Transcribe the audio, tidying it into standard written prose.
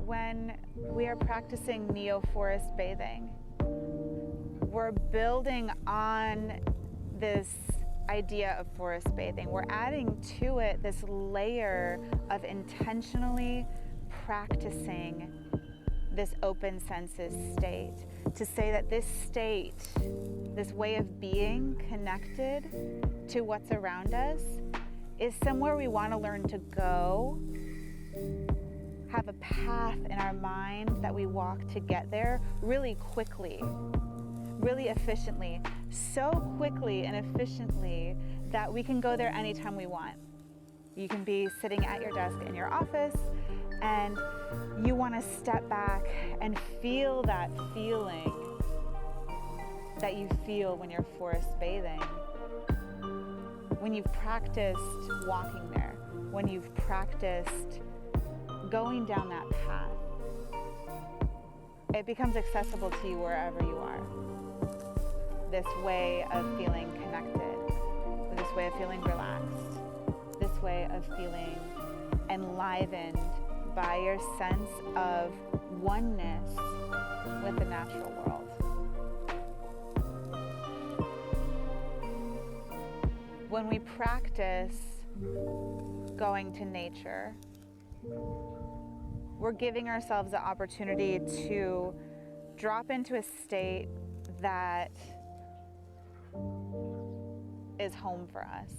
when we are practicing neo-forest bathing, we're building on this idea of forest bathing. We're adding to it this layer of intentionally practicing this open senses state, to say that this state, this way of being connected to what's around us, is somewhere we want to learn to go, have a path in our mind that we walk to get there really quickly, really efficiently, so quickly and efficiently that we can go there anytime we want. You can be sitting at your desk in your office and you want to step back and feel that feeling that you feel when you're forest bathing. When you've practiced walking there, when you've practiced going down that path, it becomes accessible to you wherever you are. This way of feeling connected, this way of feeling relaxed, this way of feeling enlivened by your sense of oneness with the natural world. When we practice going to nature, we're giving ourselves the opportunity to drop into a state that is home for us.